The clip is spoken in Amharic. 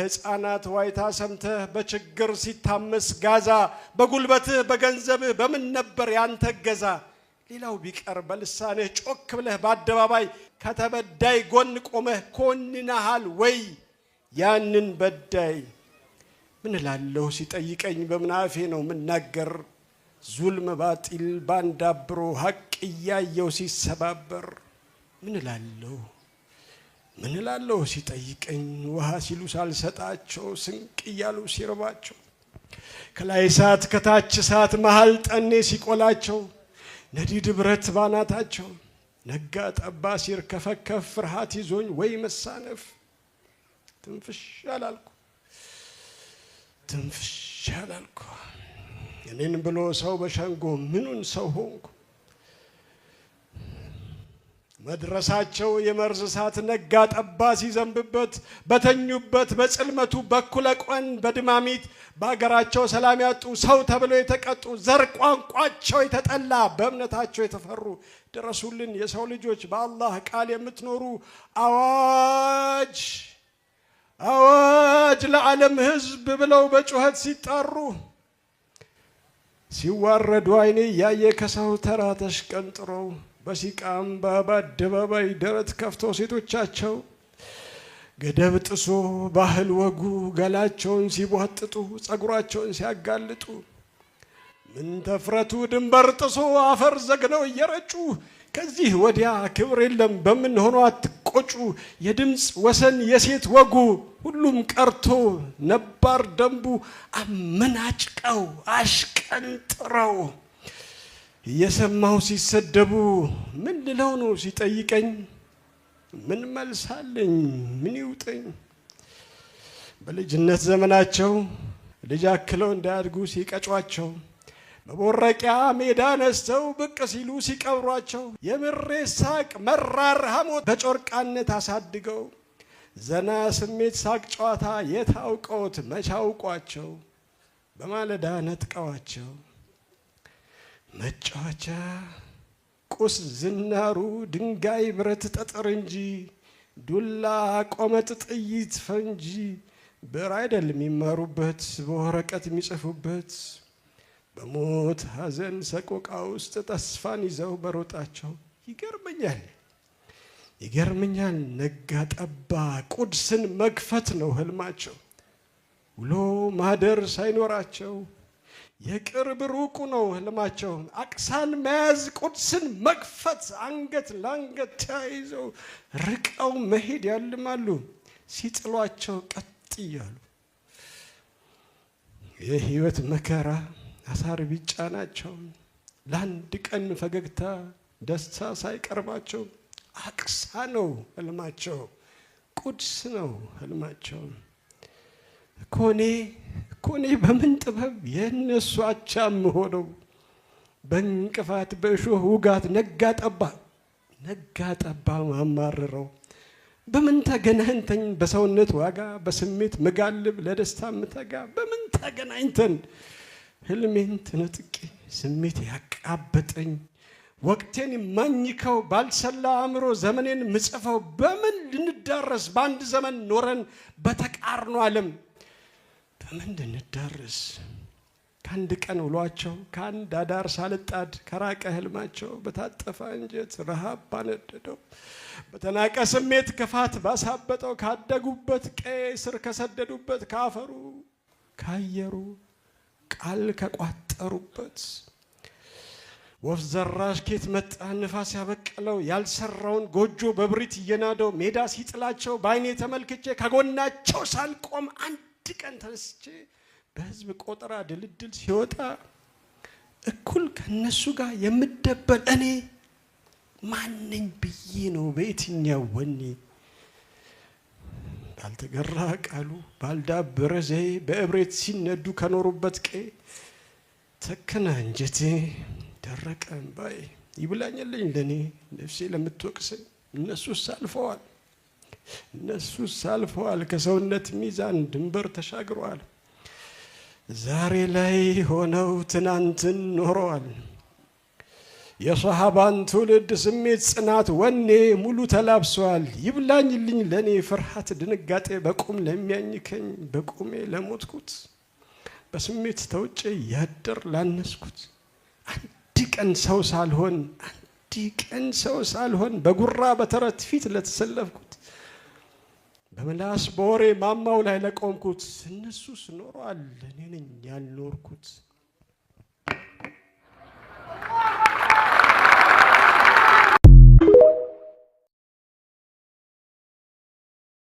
ሕፃናት ዋይታ ሰምተህ በችግር ሲታመስ ጋዛ በጉልበትህ በገንዘብህ በምን ነበር ያንተ ገዛ ሌላው ቢቀር በልሳንህ ጮክ ብለህ በአደባባይ ከተበዳይ ጎን ቆመህ ኮንነሃል ወይ ያንን በዳይ ምን እላለሁ ሲጠይቀኝ በምናፌ ነው ምናገር ዙልም ባጢል ባንዳብሮ ሐቅ ያየው ሲሰባበር ምን እላለሁ ሲጠይቀኝ ውሃ ሲሉ ሳልሰጣቸው ስንቅ ያሉ ሲርባቸው ከላይ እሳት ከታች እሳት መሃል ጠኔ ሲቆላቸው ነዲድ ብረት ባናታቸው ነጋ ጠባ ሲር ከፈከፍ ፍርሃት ይዞኝ ወይ መሳነፍ ትንፍሽ አላልኩ እኔን ብሎ ሰው በሸንጎ ምኑን ሰው ሆንኩ መድረሳቸው የመርዝ እሳት ነጋ ጠባ ሲዘንብበት በተኙበት በጽልመቱ በኩለ ቀን በድማሚት በአገራቸው ሰላም ያጡ ሰው ተብለው የተቀጡ ዘር ቋንቋቸው የተጠላ በእምነታቸው የተፈሩ ድረሱልን የሰው ልጆች በአላህ ቃል የምትኖሩ አዋጅ ለዓለም ሕዝብ ብለው በጩኸት ሲጣሩ ሲዋረዱ አይኔ ያየ ከሰው ተራ ተሽቀንጥረው በሲቃም በአደባባይ ደረት ከፍተው ሴቶቻቸው ገደብ ጥሶ ባህል ወጉ ገላቸውን ሲቧጥጡ ጸጉራቸውን ሲያጋልጡ ምን ተፍረቱ ድንበር ጥሶ አፈር ዘግነው እየረጩ ከዚህ ወዲያ ክብር የለም በምን ሆኖ አትቆጩ የድምጽ ወሰን የሴት ወጉ ሁሉም ቀርቶ ነባር ደንቡ አመናጭቀው አሽቀንጥረው እየሰማው ሲሰደቡ ምን ልለው ነው ሲጠይቀኝ ምን መልሳለኝ ምን ይውጠኝ በልጅነት ዘመናቸው ልጅ አክለው እንዳያድጉ ሲቀጯቸው በቦረቂያ ሜዳ ነስተው ብቅ ሲሉ ሲቀብሯቸው የምሬ ሳቅ መራር ሐሞት በጮርቃነት አሳድገው ዘና ስሜት ሳቅ ጨዋታ የታውቀውት መቻውቋቸው በማለዳ ነጥቀዋቸው መጫወቻ ቁስ ዝናሩ ድንጋይ ብረት ጠጠር እንጂ ዱላ ቆመጥ ጥይት ፈንጂ ብር አይደለም የሚማሩበት በወረቀት የሚጽፉበት በሞት ሐዘን ሰቆቃ ውስጥ ተስፋን ይዘው በሮጣቸው ይገርመኛል ነጋ ጠባ ቁድስን መግፈት ነው ህልማቸው ውሎ ማደር ሳይኖራቸው የቅርብ ሩቁ ነው ህልማቸው አቅሳን መያዝ ቁድስን መግፈት አንገት ላንገት ተያይዘው ርቀው መሄድ ያልማሉ ሲጥሏቸው ቀጥ ይያሉ የህይወት መከራ አሳር ቢጫናቸው ለአንድ ቀን ፈገግታ ደስታ ሳይቀርባቸው አቅሳ ነው ህልማቸው ቁድስ ነው ህልማቸው ኮኔ በምን ጥበብ የነሱ አቻም ሆነው በእንቅፋት በእሾህ ውጋት ነጋ ጠባ ማማረረው በምን ተገናኝተን በሰውነት ዋጋ በስሜት መጋልብ ለደስታ ምተጋ በምን ተገናኝተን ህልሜን ተነጥቄ ስሜት ያቃበጠኝ ወቅቴን ማኝከው ባልሰላ አእምሮ ዘመኔን ምጽፈው በምን ልንዳረስ በአንድ ዘመን ኖረን በተቃርኖ ዓለም በምን ልንዳረስ ከአንድ ቀን ውሏቸው ከአንድ አዳር ሳልጣድ ከራቀ ህልማቸው በታጠፈ አንጀት ረሃብ ባነደደው በተናቀ ስሜት ክፋት ባሳበጠው ካደጉበት ቀዬ ስር ከሰደዱበት ካፈሩ ካየሩ ቃል ከቋጠሩበት ወፍ ዘራሽ ኬት መጣ ንፋስ ያበቀለው ያልሰራውን ጎጆ በብሪት እየናደው ሜዳ ሲጥላቸው በአይኔ ተመልክቼ ከጎናቸው ሳልቆም አንድ ቀን ተነስቼ በህዝብ ቆጠራ ድልድል ሲወጣ እኩል ከነሱ ጋር የምደበል እኔ ማንኝ ብዬ ነው በየትኛው ወኔ ባልተገራ ቃሉ ባልዳበረ ዘዬ በእብሬት ሲነዱ ከኖሩበት ቀዬ ተከና እንጀቴ ደረቀ እምባዬ ይብላኝልኝ ለኔ ነፍሴ ለምትወቅሰኝ እነሱስ አልፈዋል ከሰውነት ሚዛን ድንበር ተሻግረዋል ዛሬ ላይ ሆነው ትናንትን ኖረዋል የሷሃባን ትውልድ ስሜት ጽናት ወኔ ሙሉ ተላብሷል። ይብላኝልኝ ለኔ ፍርሃት ድንጋጤ በቁም ለሚያኝከኝ በቁሜ ለሞትኩት በስሜት ተውጬ ያደር ላነስኩት አንድ ቀን ሰው ሳልሆን በጉራ በተረት ፊት ለተሰለፍኩት በመላስ በወሬ ማማው ላይ ለቆምኩት እነሱስ ኖሯል እኔ ነኝ ያልኖርኩት